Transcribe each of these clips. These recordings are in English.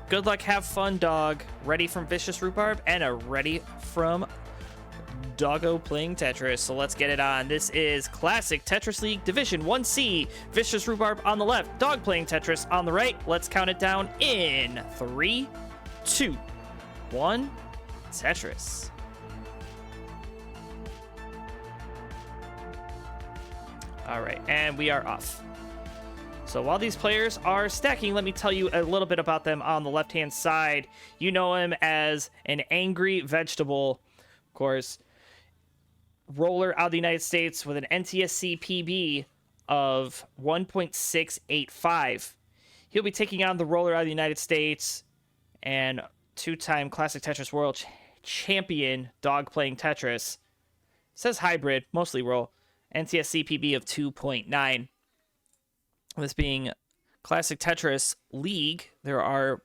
Good luck, have fun, dog. Ready from Vicious Rhubarb and a ready from Doggo playing Tetris. So let's get it on. This is Classic Tetris League Division 1C. Vicious Rhubarb on the left, Dog playing Tetris on the right. Let's count it down in 3, 2, 1. Tetris. All right, and we are off. So while these players are stacking, let me tell you a little bit about them on the left-hand side. You know him as an angry vegetable, of course. Roller out of the United States with an NTSC PB of 1.685. He'll be taking on the roller out of the United States and two-time Classic Tetris World Champion, Dog playing Tetris. It says hybrid, mostly roll. NTSC PB of 2.9. This being Classic Tetris League, there are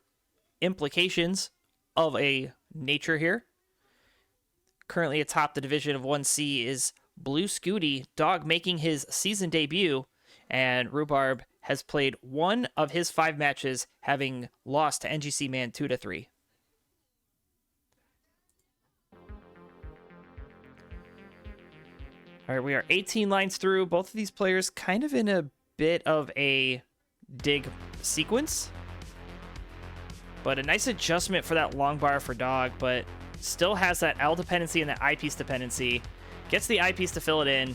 implications of a nature here. Currently atop the division of 1C is Blue Scooty, Dog making his season debut, and Rhubarb has played one of his 5 matches, having lost to NGC Man 2-3. All right, we are 18 lines through. Both of these players kind of in a bit of a dig sequence, but a nice adjustment for that long bar for Dog, but still has that L dependency and that eyepiece dependency. Gets the eyepiece to fill it in.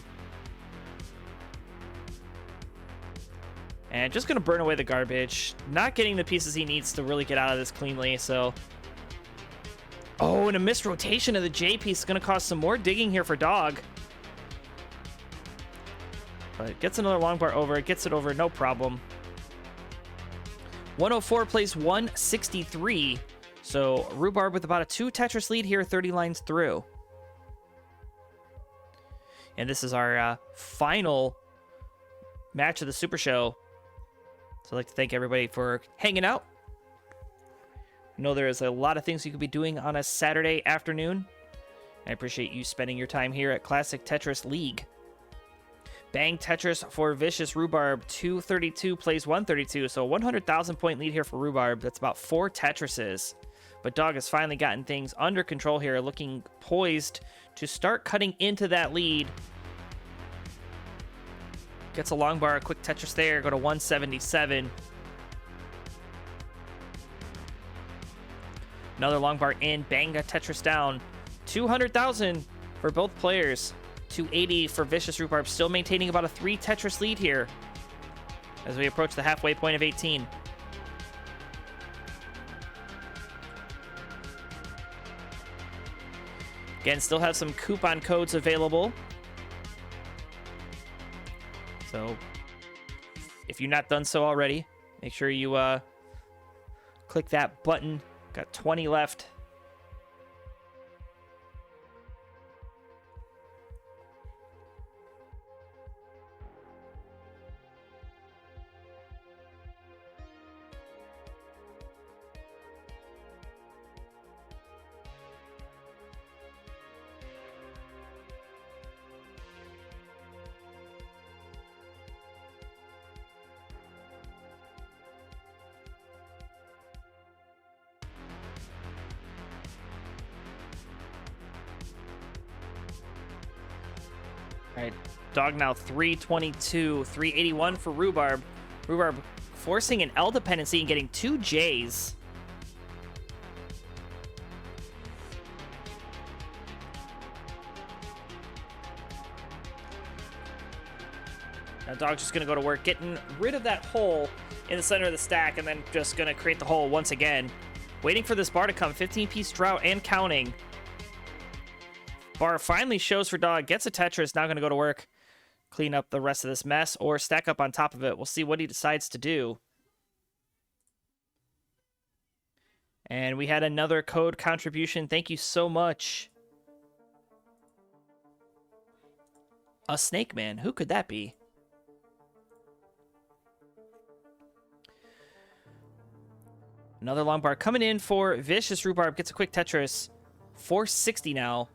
And just going to burn away the garbage. Not getting the pieces he needs to really get out of this cleanly, so... Oh, and a missed rotation of the J piece is going to cause some more digging here for Dog. But gets another long bar over. Gets it over, no problem. 104 plays 163. So Rhubarb with about a 2 Tetris lead here, 30 lines through. And this is our final match of the Super Show. So I'd like to thank everybody for hanging out. I know there is a lot of things you could be doing on a Saturday afternoon. I appreciate you spending your time here at Classic Tetris League. Bang Tetris for Vicious Rhubarb, 232 plays 132, so 100,000 point lead here for Rhubarb. That's about 4 Tetrises. But Dog has finally gotten things under control here, looking poised to start cutting into that lead. Gets a long bar, a quick Tetris there, go to 177. Another long bar in, bang a Tetris down. 200,000 for both players. 280 for Vicious Rhubarb, still maintaining about a 3 Tetris lead here as we approach the halfway point of 18. Again, still have some coupon codes available. So if you've not done so already, make sure you click that button. Got 20 left. All right, Dog now 322, 381 for Rhubarb. Rhubarb forcing an L dependency and getting 2 Js. Now Dog's just going to go to work, getting rid of that hole in the center of the stack, and then just going to create the hole once again. Waiting for this bar to come, 15-piece drought and counting. Bar finally shows for Dog, gets a Tetris, now going to go to work, clean up the rest of this mess, or stack up on top of it. We'll see what he decides to do. And we had another code contribution. Thank you so much. A Snake Man. Who could that be? Another long bar coming in for Vicious Rhubarb. Gets a quick Tetris. 460 now.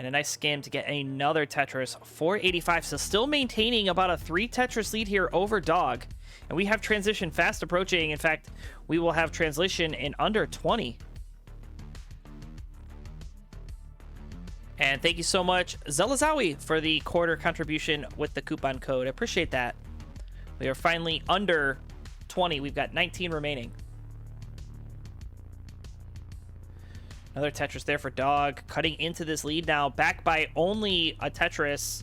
And a nice skim to get another Tetris, 485. So still maintaining about a 3 Tetris lead here over Dog. And we have transition fast approaching. In fact, we will have translation in under 20. And thank you so much, Zelazawi, for the quarter contribution with the coupon code. I appreciate that. We are finally under 20. We've got 19 remaining. Another Tetris there for Dog, cutting into this lead now, back by only a Tetris.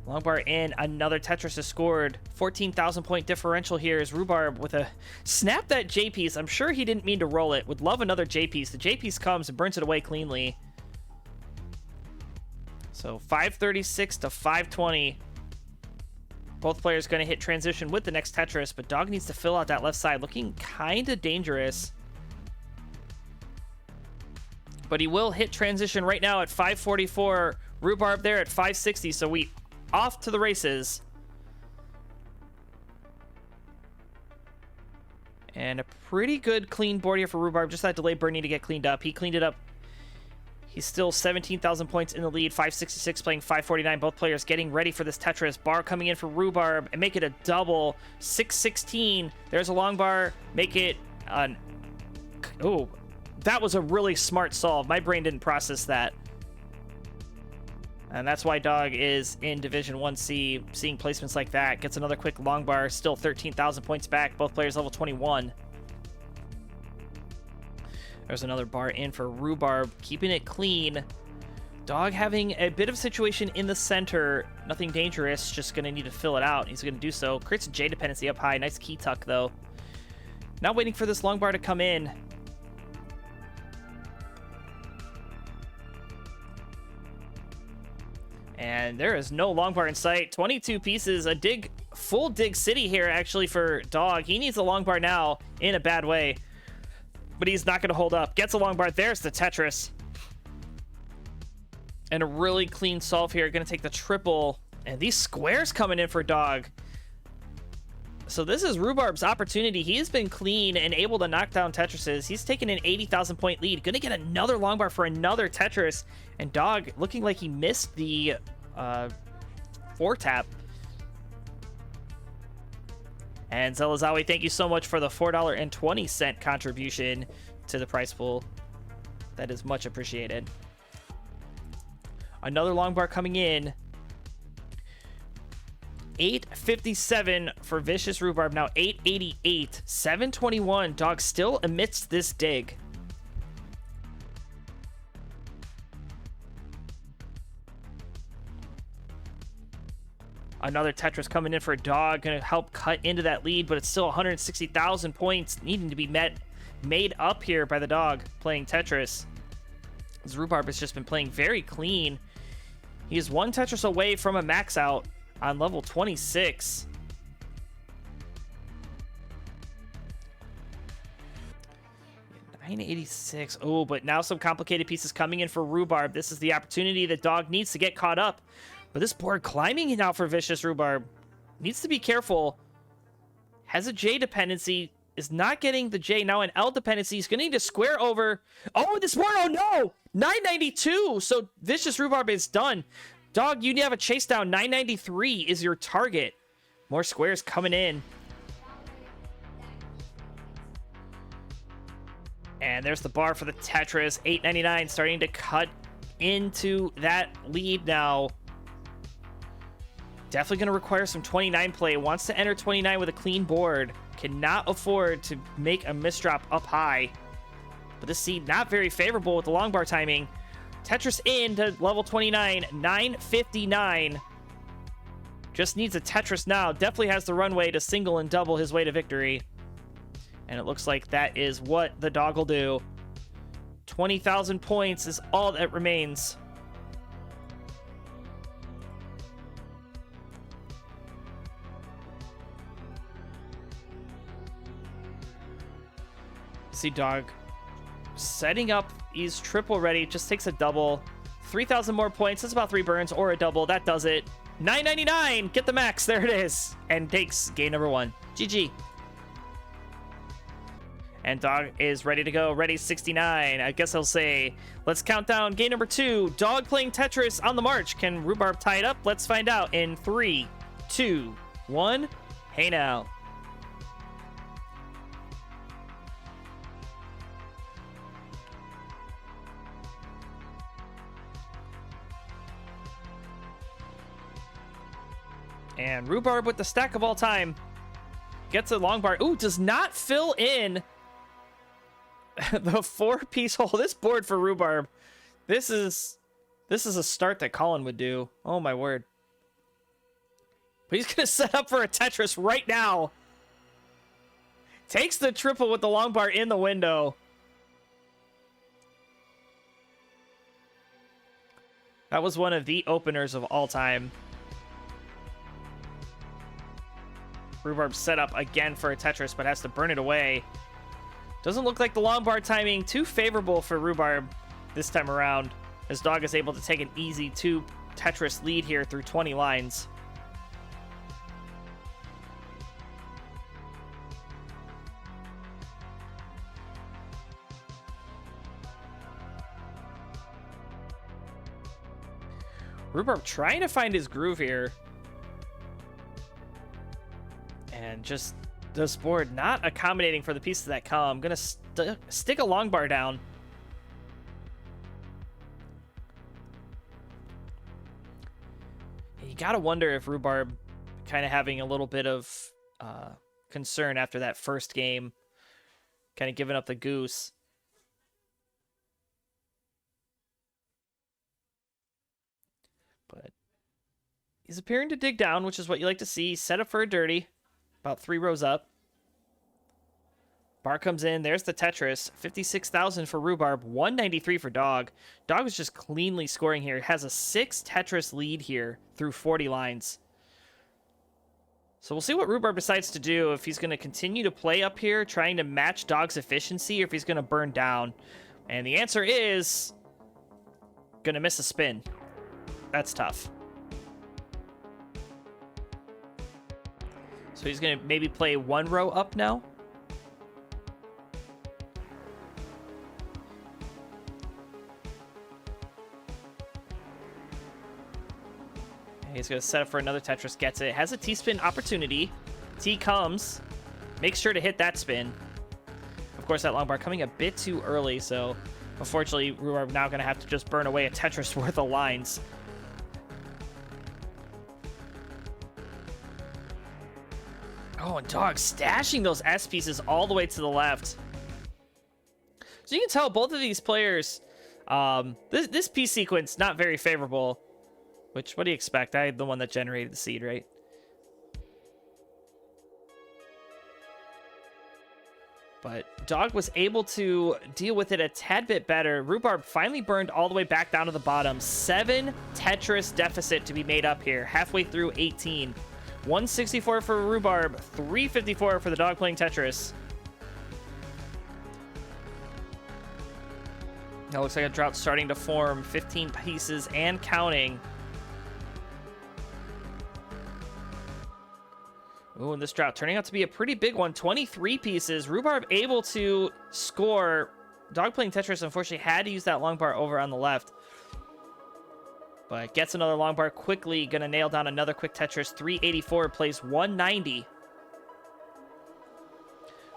Long bar in, another Tetris is scored. 14,000 point differential here is Rhubarb with a snap that J piece. I'm sure he didn't mean to roll it. Would love another J piece. The J piece comes and burns it away cleanly. So 536 to 520. Both players going to hit transition with the next Tetris, but Dog needs to fill out that left side, looking kind of dangerous. But he will hit transition right now at 544. Rhubarb there at 560, so we off to the races. And a pretty good clean board here for Rhubarb. Just that delay burning to get cleaned up. He cleaned it up. He's still 17,000 points in the lead. 566 playing 549. Both players getting ready for this Tetris. Bar coming in for Rhubarb and make it a double. 616. There's a long bar. Make it an... Oh, that was a really smart solve. My brain didn't process that. And that's why Dog is in Division 1C. Seeing placements like that. Gets another quick long bar. Still 13,000 points back. Both players level 21. There's another bar in for Rhubarb. Keeping it clean. Dog having a bit of a situation in the center. Nothing dangerous. Just going to need to fill it out. He's going to do so. Creates a J dependency up high. Nice key tuck, though. Now waiting for this long bar to come in. And there is no long bar in sight. 22 pieces. A dig, full dig city here, actually, for Dog. He needs a long bar now in a bad way. But he's not going to hold up. Gets a long bar. There's the Tetris. And a really clean solve here. Going to take the triple. And these squares coming in for Dog. So this is Rhubarb's opportunity. He has been clean and able to knock down Tetrises. He's taken an 80,000 point lead. Going to get another long bar for another Tetris. And Dog looking like he missed the 4-tap. And Zelazawi, thank you so much for the $4.20 contribution to the prize pool. That is much appreciated. Another long bar coming in. 857 for Vicious Rhubarb. Now 888. 721. Dog still amidst this dig. Another Tetris coming in for Dog. Going to help cut into that lead, but it's still 160,000 points needing to be made up here by the Dog playing Tetris. As Rhubarb has just been playing very clean. He is one Tetris away from a max out on level 26. $986. Oh, but now some complicated pieces coming in for Rhubarb. This is the opportunity that Dog needs to get caught up. But this board climbing now for Vicious Rhubarb. Needs to be careful. Has a J dependency. Is not getting the J. Now an L dependency. He's going to need to square over. Oh, this board. Oh, no. 992. So Vicious Rhubarb is done. Dog, you have a chase down. 993 is your target. More squares coming in. And there's the bar for the Tetris. 899 starting to cut into that lead now. Definitely going to require some 29 play. Wants to enter 29 with a clean board. Cannot afford to make a misdrop up high. But this seed not very favorable with the long bar timing. Tetris in to level 29. 959. Just needs a Tetris now. Definitely has the runway to single and double his way to victory. And it looks like that is what the Dog will do. 20,000 points is all that remains. See Dog setting up. He's triple ready. Just takes a double. 3,000 more points. That's about 3 burns or a double. That does it. 999. Get the max. There it is. And takes game number 1. GG. And Dog is ready to go. Ready 69. I guess I'll say, let's count down game number 2. Dog playing Tetris on the march. Can Rhubarb tie it up? Let's find out in 3, 2, 1. Hey now. And Rhubarb with the stack of all time. Gets a long bar. Ooh, does not fill in the 4-piece hole. This board for Rhubarb. This is a start that Colin would do. Oh my word. But he's gonna set up for a Tetris right now. Takes the triple with the long bar in the window. That was one of the openers of all time. Rhubarb set up again for a Tetris, but has to burn it away. Doesn't look like the long bar timing too favorable for Rhubarb this time around, as Dog is able to take an easy 2 Tetris lead here through 20 lines. Rhubarb trying to find his groove here. And just this board not accommodating for the pieces that come. I'm going to stick a long bar down. And you got to wonder if Rhubarb kind of having a little bit of concern after that first game. Kind of giving up the goose. But he's appearing to dig down, which is what you like to see. Set up for a dirty. About 3 rows up. Bar comes in. There's the Tetris. 56,000 for Rhubarb. 193 for Dog. Dog is just cleanly scoring here. Has a 6 Tetris lead here through 40 lines. So we'll see what Rhubarb decides to do. If he's going to continue to play up here, trying to match Dog's efficiency, or if he's going to burn down. And the answer is going to miss a spin. That's tough. So he's going to maybe play 1 row up now. And he's going to set up for another Tetris. Gets it. Has a T-spin opportunity. T comes. Makes sure to hit that spin. Of course, that long bar coming a bit too early. So, unfortunately, we're now going to have to just burn away a Tetris worth of lines. Oh, and Dog stashing those S pieces all the way to the left. So you can tell both of these players, this piece sequence, not very favorable. Which, what do you expect? I'm the one that generated the seed, right? But Dog was able to deal with it a tad bit better. Rhubarb finally burned all the way back down to the bottom. 7 Tetris deficit to be made up here, halfway through 18. 164 for Rhubarb, 354 for the Dog playing Tetris. Now looks like a drought starting to form. 15 pieces and counting. Ooh, and this drought turning out to be a pretty big one. 23 pieces. Rhubarb able to score. Dog playing Tetris unfortunately had to use that long bar over on the left. But gets another long bar quickly. Gonna nail down another quick Tetris. 384 plays 190.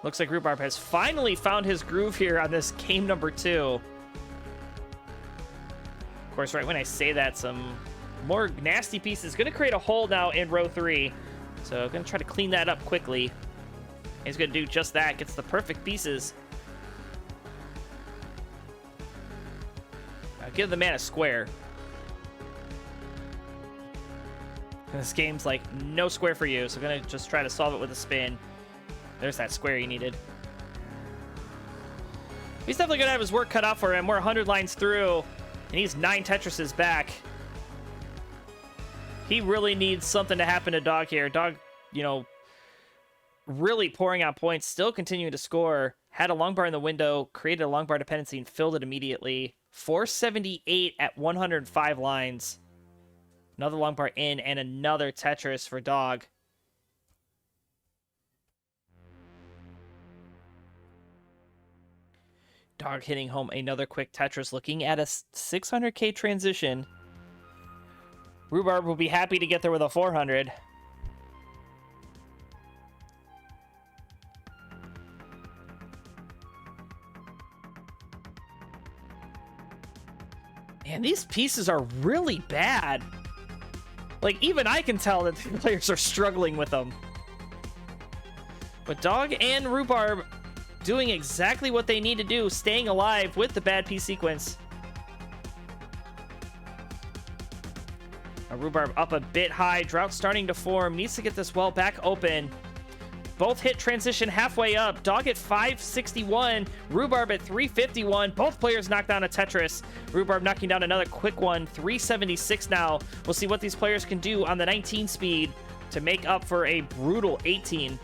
Looks like Rhubarb has finally found his groove here on this game number 2. Of course, right when I say that, some more nasty pieces. Gonna create a hole now in row 3. So gonna try to clean that up quickly. He's gonna do just that. Gets the perfect pieces. Now give the man a square. And this game's like, no square for you, so gonna just try to solve it with a spin. There's that square he needed. He's definitely gonna have his work cut out for him. We're 100 lines through, and he's 9 Tetrises back. He really needs something to happen to Dog here. Dog, you know, really pouring out points, still continuing to score. Had a long bar in the window, created a long bar dependency, and filled it immediately. 478 at 105 lines. Another long bar in, and another Tetris for Dog. Dog hitting home another quick Tetris, looking at a 600k transition. Rhubarb will be happy to get there with a 400. Man, these pieces are really bad. Like, even I can tell that the players are struggling with them. But Dog and Rhubarb doing exactly what they need to do, staying alive with the bad piece sequence. Rhubarb up a bit high, drought starting to form, needs to get this well back open. Both hit transition halfway up. Dog at 561, Rhubarb at 351. Both players knocked down a Tetris. Rhubarb knocking down another quick one, 376 now. We'll see what these players can do on the 19 speed to make up for a brutal 18.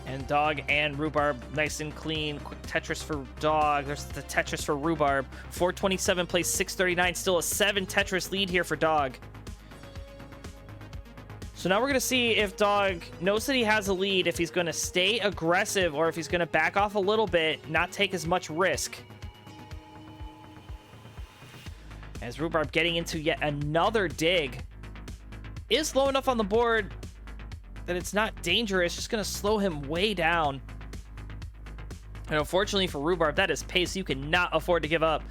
And Dog and Rhubarb nice and clean. Quick Tetris for Dog. There's the Tetris for Rhubarb. 427 plays 639. Still a 7 Tetris lead here for Dog. So now we're going to see if Dog knows that he has a lead, if he's going to stay aggressive or if he's going to back off a little bit, not take as much risk. As Rhubarb getting into yet another dig. Is low enough on the board that it's not dangerous, just going to slow him way down. And unfortunately for Rhubarb, that is pace you cannot afford to give up.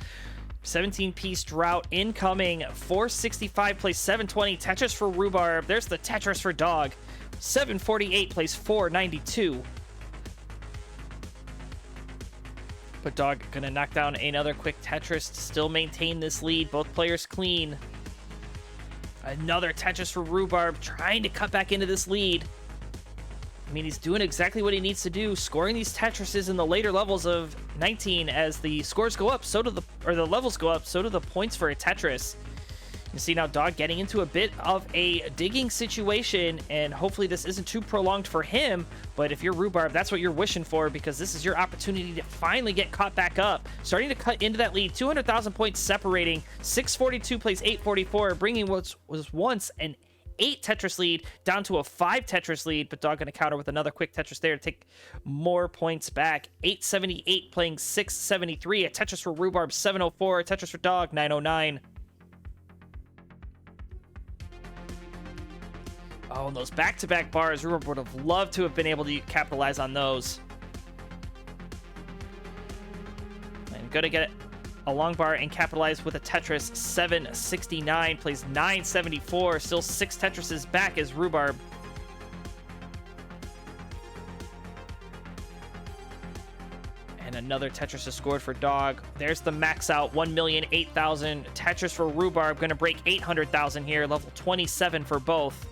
17-piece drought incoming. 465 plays 720. Tetris for Rhubarb. There's the Tetris for Dog. 748 plays 492. But Dog gonna knock down another quick Tetris to still maintain this lead. Both players clean. Another Tetris for Rhubarb, trying to cut back into this lead. I mean, he's doing exactly what he needs to do, scoring these Tetrises in the later levels of 19. As the scores go up, so do the levels go up, so do the points for a Tetris. You see now Dog getting into a bit of a digging situation, and hopefully this isn't too prolonged for him. But if you're Rhubarb, that's what you're wishing for, because this is your opportunity to finally get caught back up. Starting to cut into that lead, 200,000 points separating. 642 plays 844, bringing what was once an 8 Tetris lead down to a 5 Tetris lead, but Dog gonna counter with another quick Tetris there to take more points back. 878 playing 673, a Tetris for Rhubarb 704, a Tetris for Dog 909. Oh, and those back-to-back bars, Rhubarb would have loved to have been able to capitalize on those. And gonna get a long bar and capitalize with a Tetris. 769 plays 974. Still 6 Tetrises back as Rhubarb. And another Tetris is scored for Dog. There's the max out, 1,008,000. Tetris for Rhubarb, gonna break 800,000 here. Level 27 for both.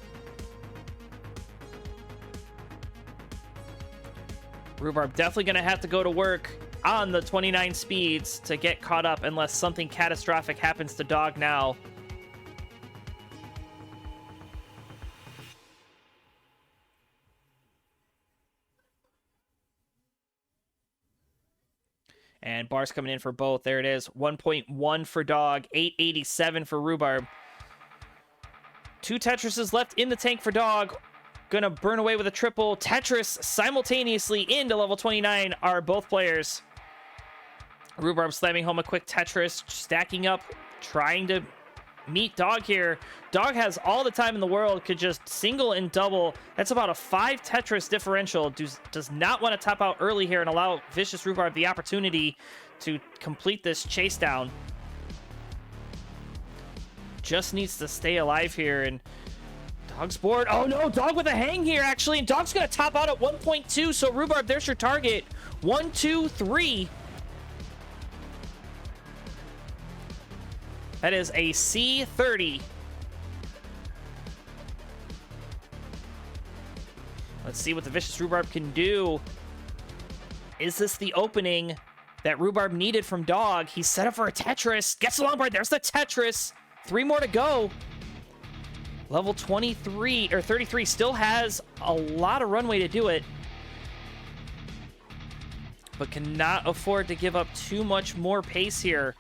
Rhubarb definitely gonna have to go to work on the 29 speeds to get caught up unless something catastrophic happens to Dog now. And bars coming in for both. There it is. 1.1 for Dog, 887 for Rhubarb. 2 Tetrises left in the tank for Dog. Gonna burn away with a triple Tetris simultaneously into level 29 are both players. Rhubarb slamming home a quick Tetris, stacking up, trying to meet Dog here. Dog has all the time in the world, could just single and double. That's about a 5 Tetris differential. Does not want to top out early here and allow Vicious Rhubarb the opportunity to complete this chase down. Just needs to stay alive here, and Dog's board. Oh no, Dog with a hang here actually, and Dog's gonna top out at 1.2. So Rhubarb, there's your target. 1, 2, 3. That is a C30. Let's see what the Vicious Rhubarb can do. Is this the opening that Rhubarb needed from Dog? He's set up for a Tetris. Gets the long board. There's the Tetris. 3 more to go. Level 23 or 33 still has a lot of runway to do it, but cannot afford to give up too much more pace here.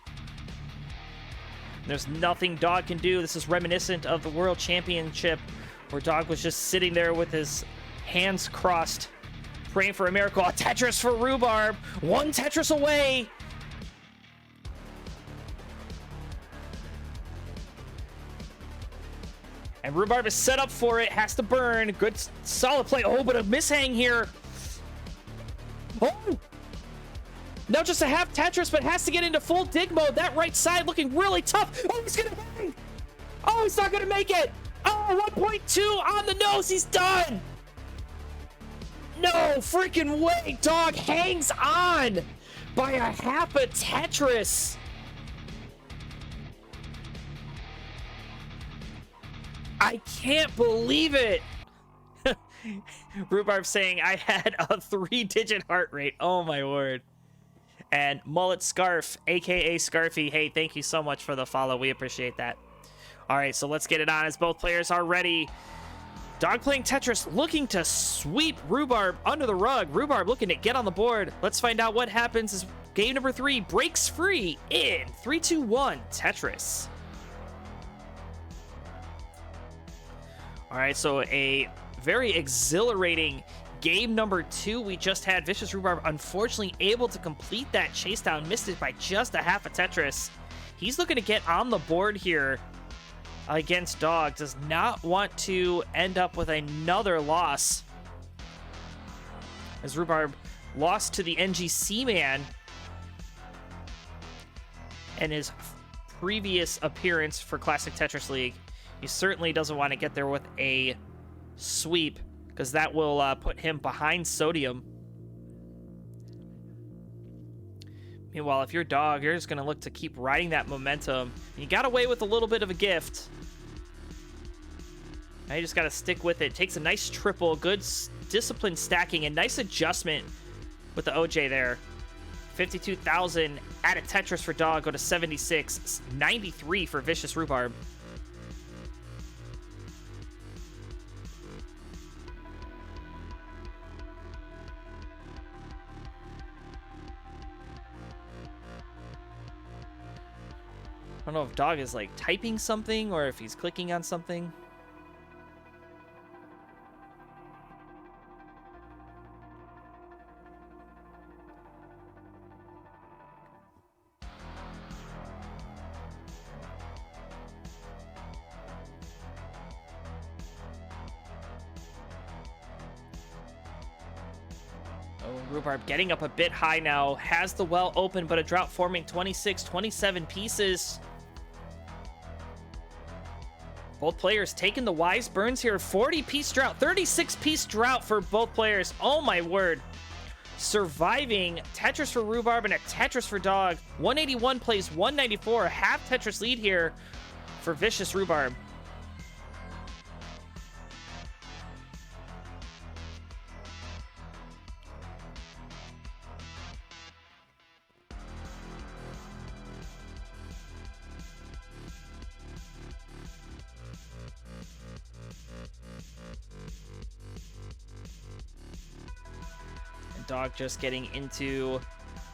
There's nothing Dog can do. This is reminiscent of the World Championship, where Dog was just sitting there with his hands crossed, praying for a miracle. A Tetris for Rhubarb. One Tetris away. And Rhubarb is set up for it. Has to burn. Good, solid play. Oh, but a mishang here. Oh. Now just a half Tetris, but has to get into full dig mode. That right side looking really tough. Oh, he's going to hang. Oh, he's not going to make it. Oh, 1.2 on the nose. He's done. No freaking way. Dog hangs on by a half a Tetris. I can't believe it. Rhubarb saying I had a 3-digit heart rate. Oh my word. And Mullet Scarf, aka Scarfy, hey, thank you so much for the follow. We appreciate that. All right, so let's get it on as both players are ready. Dog playing Tetris looking to sweep Rhubarb under the rug. Rhubarb looking to get on the board. Let's find out what happens as game number 3 breaks free in 3, 2, 1 Tetris. All right, so a very exhilarating game number 2 we just had. Vicious Rhubarb unfortunately able to complete that chase down, missed it by just a half a Tetris. He's looking to get on the board here against Dog. Does not want to end up with another loss, as Rhubarb lost to the NGC man in his previous appearance for Classic Tetris League. He certainly doesn't want to get there with a sweep, because that will put him behind Sodium. Meanwhile, if you're Dog, you're just going to look to keep riding that momentum. You got away with a little bit of a gift. Now you just got to stick with it. Takes a nice triple, good disciplined stacking, and nice adjustment with the OJ there. 52,000 at a Tetris for Dog, go to 76, 93 for Vicious Rhubarb. I don't know if Dog is like typing something or if he's clicking on something. Rhubarb getting up a bit high now, has the well open, but a drought forming 26, 27 pieces. Both players taking the wise burns here. 40-piece drought, 36-piece drought for both players. Oh my word. Surviving Tetris for Rhubarb and a Tetris for Dog. 181 plays 194, a half Tetris lead here for Vicious Rhubarb. Dog just getting into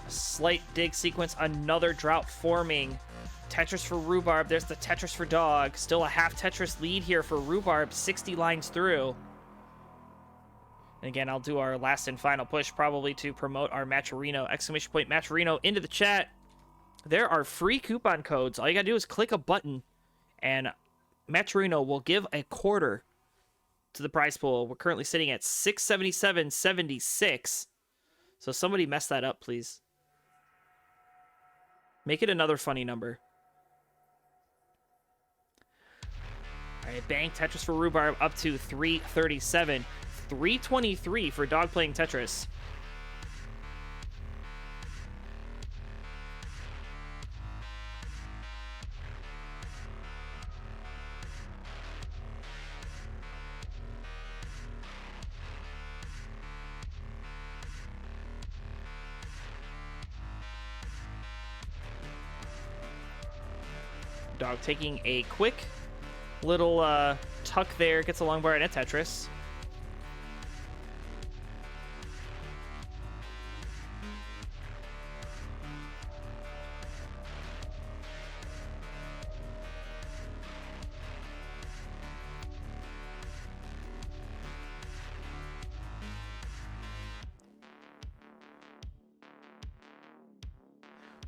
a slight dig sequence. Another drought forming. Tetris for Rhubarb. There's the Tetris for Dog. Still a half Tetris lead here for Rhubarb. 60 lines through. And again, I'll do our last and final push probably to promote our Matcherino. Exclamation point Matcherino into the chat. There are free coupon codes. All you gotta do is click a button and Matcherino will give a quarter to the prize pool. We're currently sitting at $677.76. So somebody mess that up, please. Make it another funny number. All right, bang, Tetris for Rhubarb up to 337. 323 for Dog playing Tetris. Dog taking a quick little tuck there, gets a long bar and a Tetris.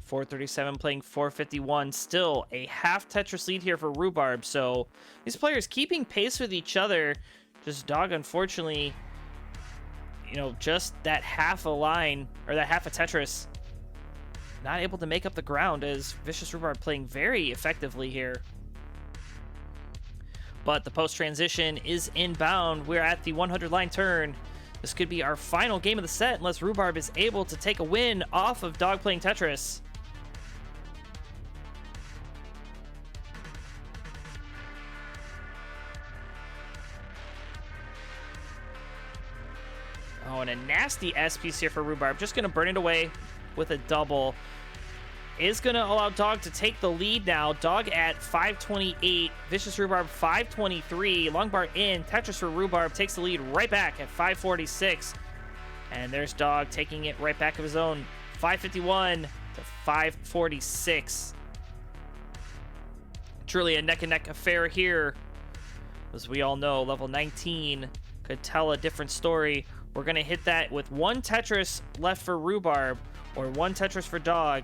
437 playing 451. Still a half Tetris lead here for Rhubarb. So these players keeping pace with each other. Just Dog, unfortunately, you know, just that half a line, or that half a Tetris, not able to make up the ground, as Vicious Rhubarb playing very effectively here. But the post transition is inbound. We're at the 100 line turn. This could be our final game of the set unless Rhubarb is able to take a win off of Dog playing Tetris. Oh, and a nasty S piece here for Rhubarb. Just going to burn it away with a double. Is going to allow Dog to take the lead now. Dog at 528. Vicious Rhubarb 523. Long bar in. Tetris for Rhubarb takes the lead right back at 546. And there's Dog taking it right back of his own. 551 to 546. Truly a neck-and-neck affair here. As we all know, level 19 could tell a different story. We're going to hit that with one Tetris left for Rhubarb, or one Tetris for Dog.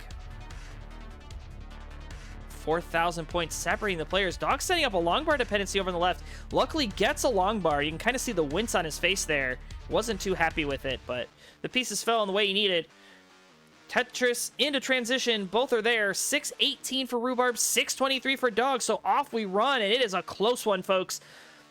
4,000 points separating the players. Dog setting up a long bar dependency over on the left. Luckily gets a long bar. You can kind of see the wince on his face there. Wasn't too happy with it, but the pieces fell in the way he needed. Tetris into transition. Both are there. 618 for Rhubarb, 623 for Dog. So off we run, and it is a close one, folks.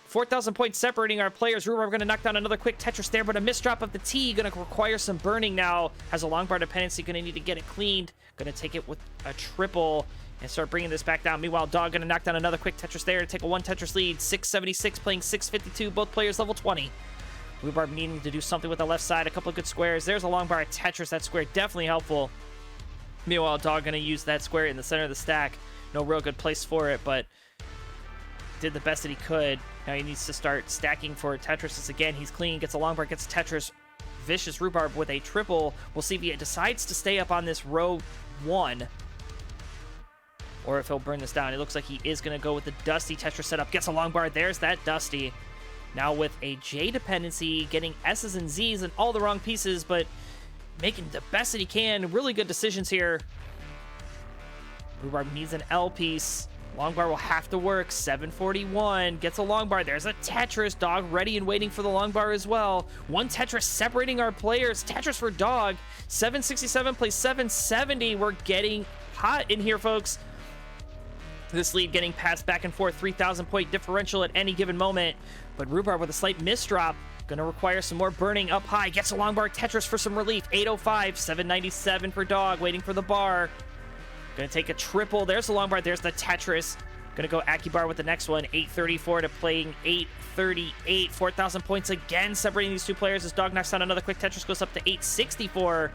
4,000 points separating our players. Rhubarb going to knock down another quick Tetris there, but a misdrop of the T. Going to require some burning now. Has a long bar dependency. Going to need to get it cleaned. Going to take it with a triple and start bringing this back down. Meanwhile, Dog going to knock down another quick Tetris there to take a one Tetris lead. 676 playing 652. Both players level 20. Rhubarb needing to do something with the left side. A couple of good squares. There's a long bar at Tetris. That square definitely helpful. Meanwhile, Dog going to use that square in the center of the stack. No real good place for it, but did the best that he could. Now he needs to start stacking for Tetris. Again, he's clean. Gets a long bar. Gets Tetris. Vicious Rhubarb with a triple. We'll see if he decides to stay up on this row 1, or if he'll burn this down. It looks like he is going to go with the Dusty Tetris setup. Gets a long bar. There's that Dusty. Now with a J dependency, getting S's and Z's and all the wrong pieces, but making the best that he can. Really good decisions here. Rhubarb needs an L piece. Long bar will have to work. 741. Gets a long bar. There's a Tetris. Dog ready and waiting for the long bar as well. One Tetris separating our players. Tetris for Dog. 767 plays 770. We're getting hot in here, folks. This lead getting passed back and forth. 3,000 point differential at any given moment. But Rhubarb with a slight misdrop. Gonna require some more burning up high. Gets a long bar. Tetris for some relief. 805. 797 for Dog. Waiting for the bar. Gonna take a triple. There's the long bar. There's the Tetris. Gonna go Akibar with the next one. 834 to playing 838. 4,000 points again separating these two players as Dog knocks down another quick Tetris. Goes up to 864.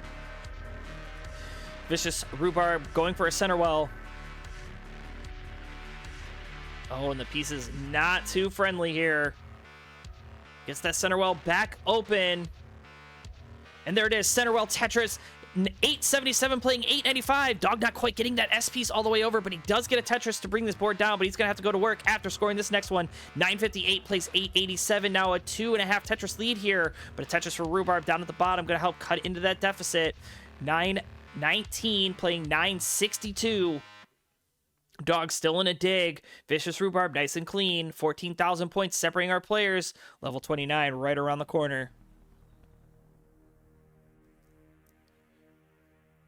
Vicious Rhubarb going for a center well. Oh, and the piece is not too friendly here. Gets that center well back open. And there it is. Center well Tetris. 877 playing 895. Dog not quite getting that S piece all the way over, but he does get a Tetris to bring this board down, but he's going to have to go to work after scoring this next one. 958 plays 887. Now a 2.5 Tetris lead here, but a Tetris for Rhubarb down at the bottom. Going to help cut into that deficit. 919 playing 962. Dog still in a dig. Vicious Rhubarb nice and clean. 14,000 points separating our players. Level 29 right around the corner.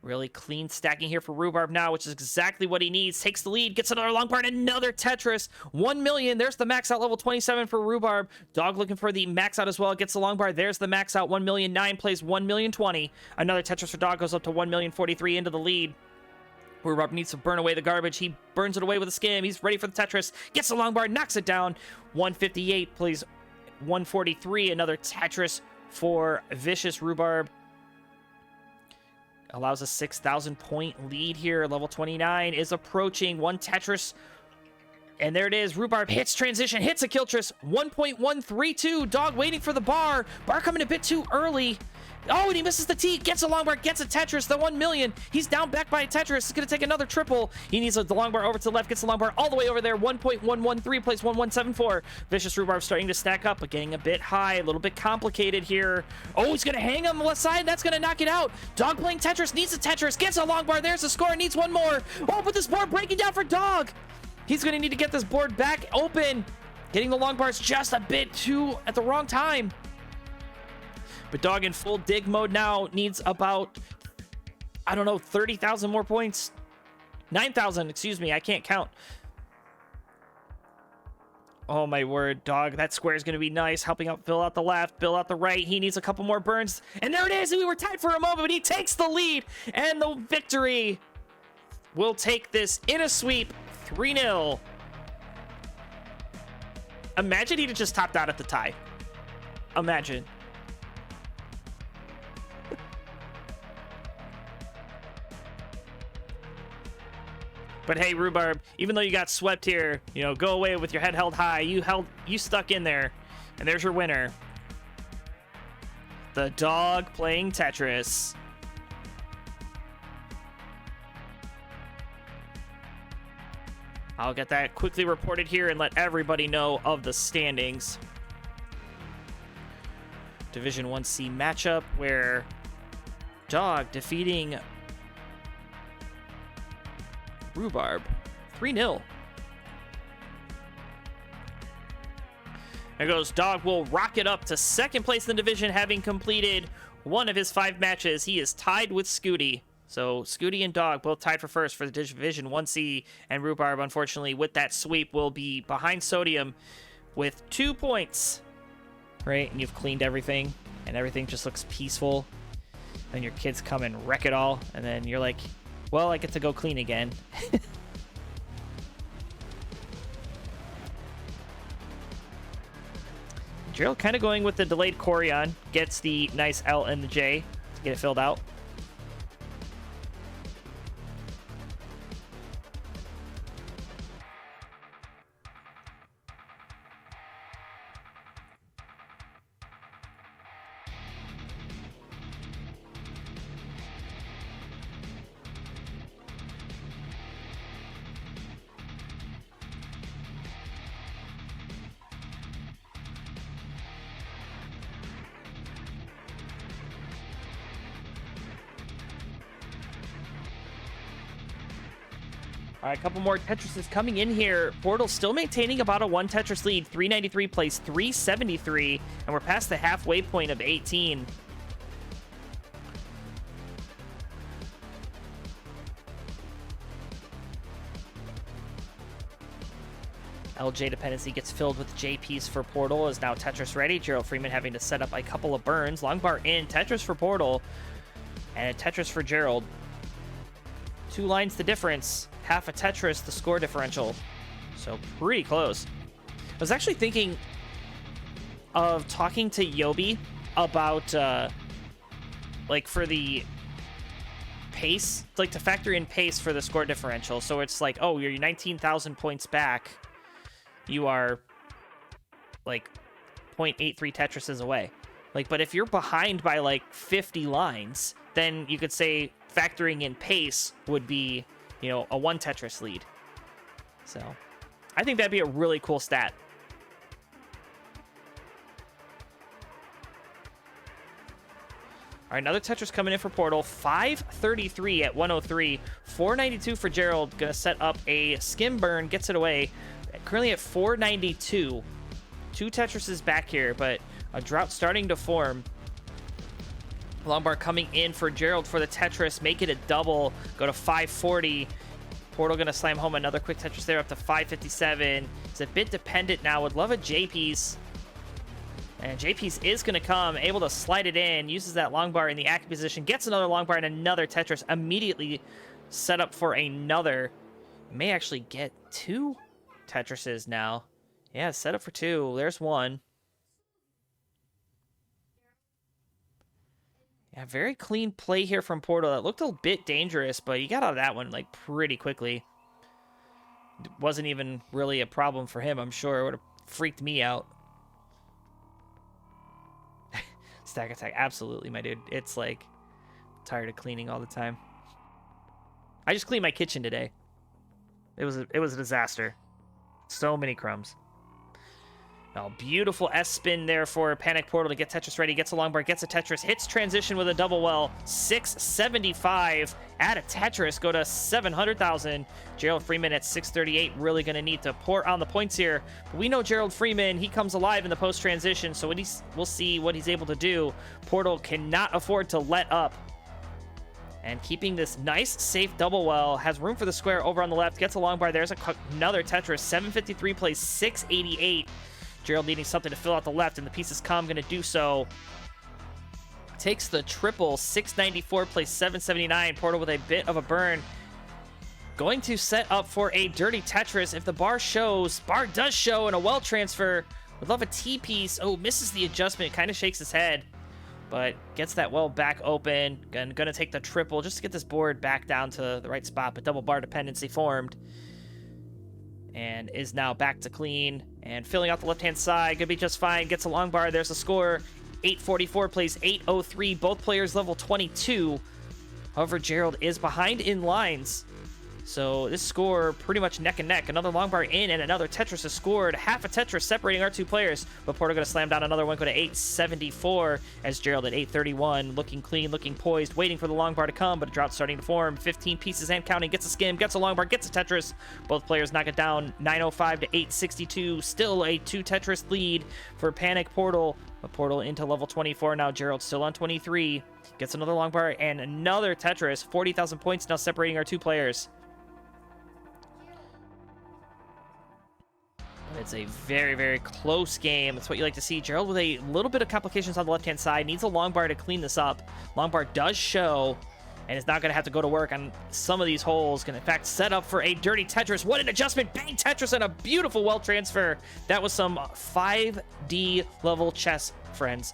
Really clean stacking here for Rhubarb now, which is exactly what he needs. Takes the lead, gets another long part, another Tetris. 1 million. There's the max out level 27 for Rhubarb. Dog looking for the max out as well. Gets the long bar. There's the max out. 1 million. 9 plays 1 million 20. Another Tetris for Dog goes up to 1 million 43 into the lead. Rhubarb needs to burn away the garbage. He burns it away with a skim. He's ready for the Tetris. Gets the long bar, knocks it down. 158 plays 143. Another Tetris for Vicious Rhubarb. Allows a 6,000 point lead here. Level 29 is approaching. One Tetris And there it is. Rhubarb hits transition, hits a kill tris. 1.132. Dog waiting for the bar. Bar coming a bit too early. Oh, and he misses the T. Gets a long bar, gets a Tetris. The 1 million. He's down back by a Tetris. It's going to take another triple. He needs the long bar over to the left. Gets the long bar all the way over there. 1.113 plays 1174. Vicious Rhubarb starting to stack up, but getting a bit high. A little bit complicated here. Oh, he's going to hang on the left side. That's going to knock it out. Dog playing Tetris. Needs a Tetris. Gets a long bar. There's the score. Needs one more. Oh, but this board breaking down for Dog. He's going to need to get this board back open. Getting the long bars just a bit too at the wrong time. But Dog in full dig mode now needs about, I don't know, 30,000 more points. 9,000, excuse me, I can't count. Oh my word, Dog, that square is going to be nice. Helping out Bill out the left, Bill out the right. He needs a couple more burns. And there it is, we were tied for a moment, but he takes the lead. And the victory will take this in a sweep, 3-0. Imagine he'd have just topped out at the tie. Imagine. But hey, Rhubarb, even though you got swept here, you know, go away with your head held high. You stuck in there, and there's your winner. The Dog playing Tetris. I'll get that quickly reported here and let everybody know of the standings. Division 1C matchup where Dog defeating Rhubarb 3-0. There goes. Dog will rocket up to second place in the division, having completed one of his 5 matches. He is tied with Scooty. So Scooty and Dog both tied for first for the Division 1C, and Rhubarb, unfortunately, with that sweep, will be behind Sodium with 2 points. Right? And you've cleaned everything, and everything just looks peaceful. Then your kids come and wreck it all, and then you're like, well, I get to go clean again. Gerald kind of going with the delayed Corion. Gets the nice L and the J to get it filled out. All right, a couple more Tetrises coming in here. Portal still maintaining about a 1 Tetris lead. 393 plays 373, and we're past the halfway point of 18. LJ dependency gets filled with JPs for Portal. Is now Tetris ready. Gerald Freeman having to set up a couple of burns. Long bar in. Tetris for Portal. And a Tetris for Gerald. 2 lines the difference. Half a Tetris, the score differential. So pretty close. I was actually thinking of talking to Yobi about, like, for the pace, like, to factor in pace for the score differential. So it's like, oh, you're 19,000 points back. You are, like, 0.83 Tetrises away. Like, but if you're behind by, like, 50 lines, then you could say factoring in pace would be, you know, a 1 Tetris lead. So I think that'd be a really cool stat. All right, another Tetris coming in for Portal. 533 at 103. 492 for Gerald. Gonna set up a skim burn. Gets it away. Currently at 492. 2 Tetrises back here, but a drought starting to form. Longbar coming in for Gerald for the Tetris. Make it a double. Go to 540. Portal going to slam home another quick Tetris there up to 557. It's a bit dependent now. Would love a JP's. And JP's is going to come. Able to slide it in. Uses that longbar in the active position. Gets another longbar and another Tetris. Immediately set up for another. May actually get 2 Tetrises now. Yeah, set up for 2. There's 1. Yeah, very clean play here from Portal. That looked a bit dangerous, but he got out of that one, like, pretty quickly. wasn't even really a problem for him, I'm sure. It would have freaked me out. Stack attack, absolutely, my dude. It's like, tired of cleaning all the time. I just cleaned my kitchen today. It was a disaster. So many crumbs. Oh, beautiful S-spin there for Panic Portal to get Tetris ready. Gets a long bar, gets a Tetris, hits transition with a double well. 675. Add a Tetris, go to 700,000. Gerald Freeman at 638. Really going to need to pour on the points here. But we know Gerald Freeman, he comes alive in the post-transition, so we'll see what he's able to do. Portal cannot afford to let up. And keeping this nice, safe double well. Has room for the square over on the left. Gets a long bar. There's another Tetris. 753 plays 688. Gerald needing something to fill out the left, and the pieces come, going to do so. Takes the triple, 694, plays 779. Portal with a bit of a burn. Going to set up for a dirty Tetris. If the bar shows, bar does show, and a well transfer. Would love a T-piece. Oh, misses the adjustment, kind of shakes his head. But gets that well back open. Gonna take the triple just to get this board back down to the right spot, but double bar dependency formed. And is now back to clean. And filling out the left-hand side. Gonna be just fine. Gets a long bar. There's a score. 844 plays 803. Both players level 22. However, Gerald is behind in lines. So this score pretty much neck and neck. Another long bar in and another Tetris is scored. Half a Tetris separating our two players. But Portal going to slam down another one. Go to 874 as Gerald at 831. Looking clean, looking poised, waiting for the long bar to come. But a drought starting to form. 15 pieces and counting. Gets a skim, gets a long bar, gets a Tetris. Both players knock it down. 905 to 862. Still a 2 Tetris lead for Panic Portal. A Portal into level 24 now. Gerald still on 23. Gets another long bar and another Tetris. 40,000 points now separating our two players. It's a very, very close game. That's what you like to see. Gerald with a little bit of complications on the left-hand side. Needs a long bar to clean this up. Long bar does show, and is not going to have to go to work on some of these holes. Can, in fact, set up for a dirty Tetris. What an adjustment. Bang Tetris and a beautiful well transfer. That was some 5D level chess, friends.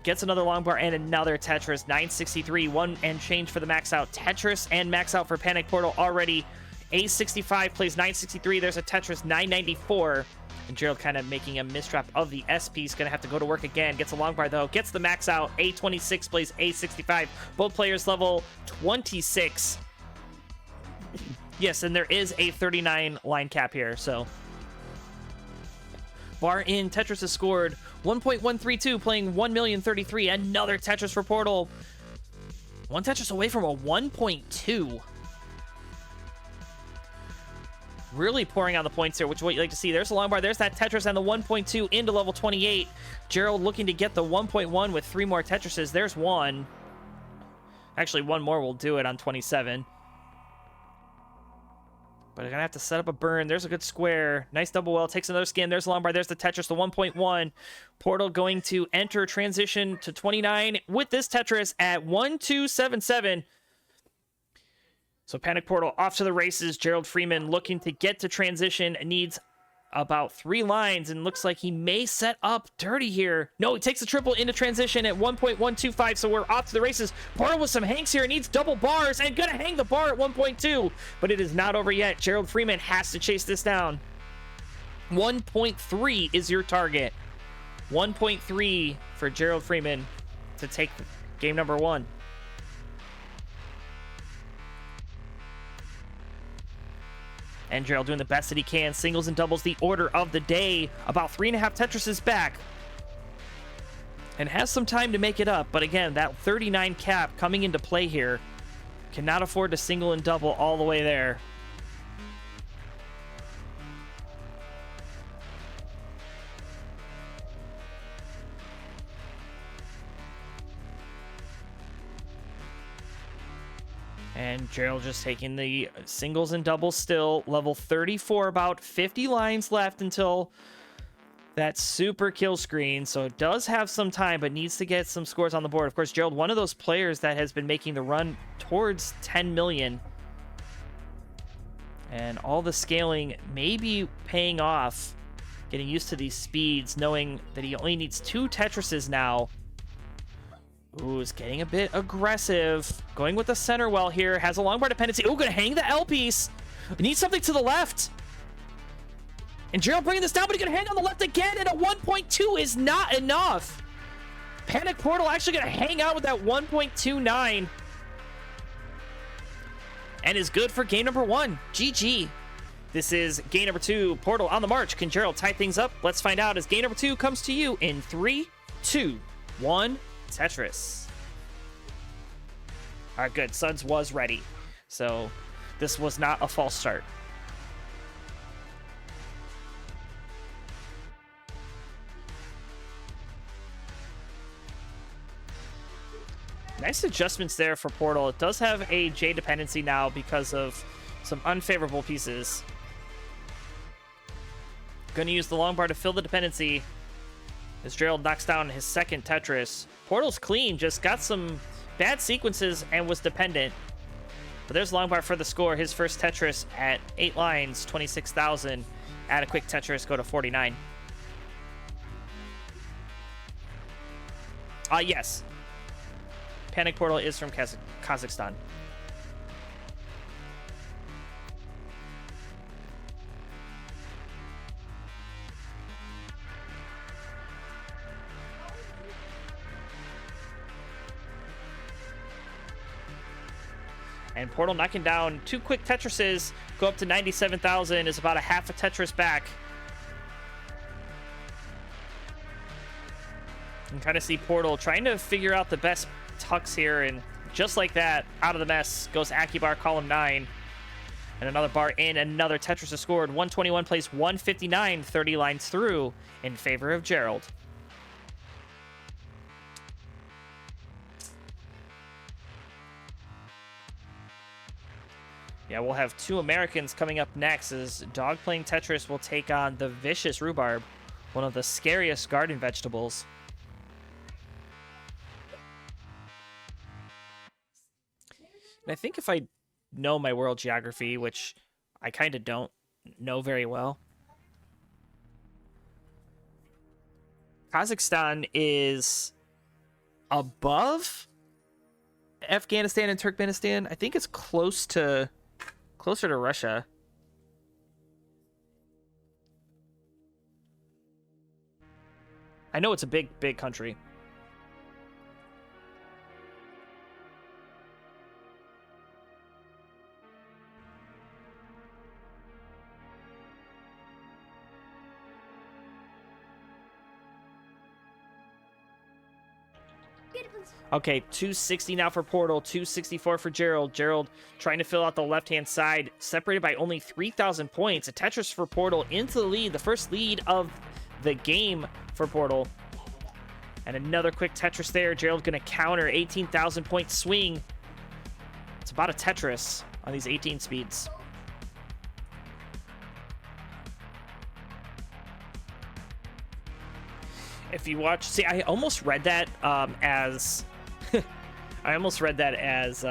Gets another long bar and another Tetris. 963. One and change for the max out. Tetris and max out for Panic Portal already. A65 plays 963. There's a Tetris 994. And Gerald kind of making a misdraft of the S piece. Going to have to go to work again. Gets a long bar though. Gets the max out. A26 plays A65. Both players level 26. Yes, and there is a 39 line cap here. So bar in. Tetris has scored 1.132, playing 1,033,000. Another Tetris for Portal. One Tetris away from a 1.2. Really pouring on the points here, which is what you like to see. There's a long bar. There's that Tetris and the 1.2 into level 28. Gerald looking to get the 1.1 with 3 more Tetrises. There's one. Actually, one more will do it on 27. But I'm going to have to set up a burn. There's a good square. Nice double well. Takes another skin. There's a long bar. There's the Tetris, the 1.1. Portal going to enter transition to 29 with this Tetris at 1277. So Panic Portal off to the races. Gerald Freeman looking to get to transition. Needs about 3 lines and looks like he may set up dirty here. No, he takes the triple into transition at 1.125, so we're off to the races. Portal with some hanks here. Needs double bars and gonna hang the bar at 1.2, but it is not over yet. Gerald Freeman has to chase this down. 1.3 is your target. 1.3 for Gerald Freeman to take game number 1. And Gerald doing the best that he can. Singles and doubles, the order of the day. About 3.5 Tetrises back. And has some time to make it up. But again, that 39 cap coming into play here. Cannot afford to single and double all the way there. And Gerald just taking the singles and doubles still. Level 34, about 50 lines left until that super kill screen. So it does have some time, but needs to get some scores on the board. Of course, Gerald, one of those players that has been making the run towards 10 million. And all the scaling may be paying off. Getting used to these speeds, knowing that he only needs 2 Tetrises now. Ooh, is getting a bit aggressive. Going with the center well here. Has a long bar dependency. Ooh, gonna hang the L piece. Needs something to the left. And Gerald bringing this down, but he's going to hang on the left again, and a 1.2 is not enough. Panic Portal actually going to hang out with that 1.29. And is good for game number 1. GG. This is game number 2. Portal on the march. Can Gerald tie things up? Let's find out as game number 2 comes to you in 3, 2, 1. Tetris. All right, good. Suds was ready. So this was not a false start. Nice adjustments there for Portal. It does have a J dependency now because of some unfavorable pieces. Gonna use the long bar to fill the dependency as Gerald knocks down his second Tetris. Portal's clean, just got some bad sequences and was dependent. But there's long bar for the score. His first Tetris at 8 lines, 26,000. Add a quick Tetris, go to 49. Yes. Panic Portal is from Kazakhstan. And Portal knocking down 2 quick Tetrises, go up to 97,000, is about a half a Tetris back. I'm trying to see Portal trying to figure out the best tucks here, and just like that, out of the mess goes Akibar, column 9. And another bar in, another Tetris is scored. 121 plays 159, 30 lines through in favor of Gerald. Yeah, we'll have 2 Americans coming up next as Dog Playing Tetris will take on the vicious Rhubarb, one of the scariest garden vegetables. And I think if I know my world geography, which I kind of don't know very well, Kazakhstan is above Afghanistan and Turkmenistan. I think it's closer to Russia. I know it's a big country. Okay, 260 now for Portal, 264 for Gerald. Gerald trying to fill out the left-hand side, separated by only 3,000 points. A Tetris for Portal into the lead, the first lead of the game for Portal. And another quick Tetris there. Gerald going to counter 18,000 point swing. It's about a Tetris on these 18 speeds. If you watch, see, I almost read that as I almost read that as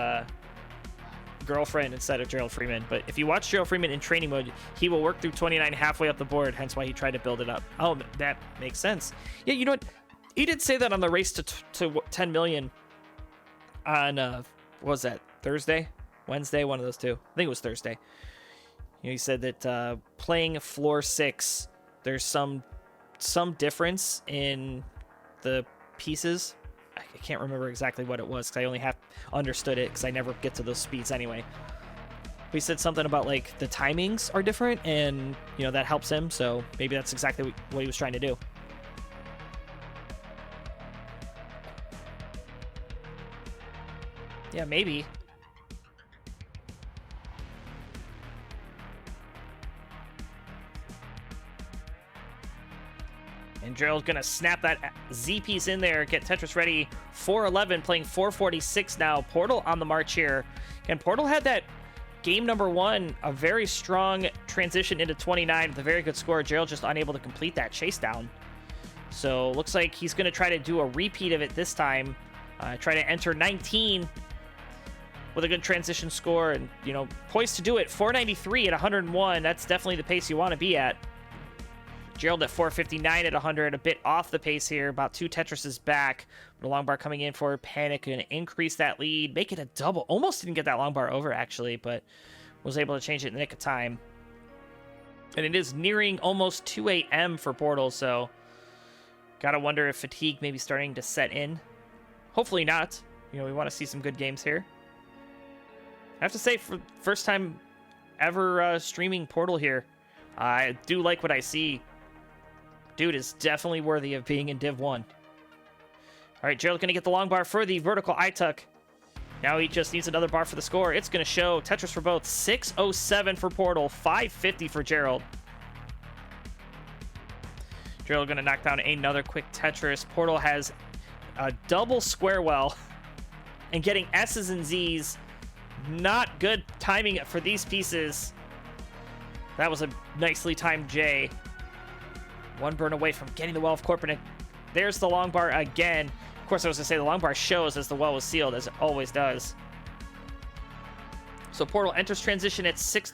girlfriend instead of Gerald Freeman. But if you watch Gerald Freeman in training mode, he will work through 29 halfway up the board, hence why he tried to build it up. Oh, that makes sense. Yeah, you know what? He did say that on the race to 10 million on, what was that, Thursday? Wednesday? One of those two. I think it was Thursday. You know, he said that playing floor 6, there's some difference in the pieces. I can't remember exactly what it was because I only understood it because I never get to those speeds anyway. But he said something about like the timings are different and, you know, that helps him. So maybe that's exactly what he was trying to do. Yeah, maybe. And Gerald's going to snap that Z piece in there, get Tetris ready. 411, playing 446 now. Portal on the march here. And Portal had that game number 1, a very strong transition into 29 with a very good score. Gerald just unable to complete that chase down. So looks like he's going to try to do a repeat of it this time. Try to enter 19 with a good transition score and, you know, poised to do it. 493 at 101. That's definitely the pace you want to be at. Gerald at 459 at 100, a bit off the pace here, about 2 Tetrises back. The long bar coming in for Panic and increase that lead, make it a double. Almost didn't get that long bar over, actually, but was able to change it in the nick of time. And it is nearing almost 2 a.m. for Portal, so gotta wonder if fatigue may be starting to set in. Hopefully not. You know, we want to see some good games here. I have to say, for first time ever streaming Portal here, I do like what I see. Dude is definitely worthy of being in Div 1. All right, Gerald going to get the long bar for the vertical I-tuck. Now he just needs another bar for the score. It's going to show Tetris for both. 607 for Portal, 550 for Gerald. Gerald going to knock down another quick Tetris. Portal has a double square well. And getting S's and Z's, not good timing for these pieces. That was a nicely timed J. One burn away from getting the well of Corporate. There's the long bar again. Of course, I was going to say the long bar shows as the well was sealed, as it always does. So Portal enters transition at 6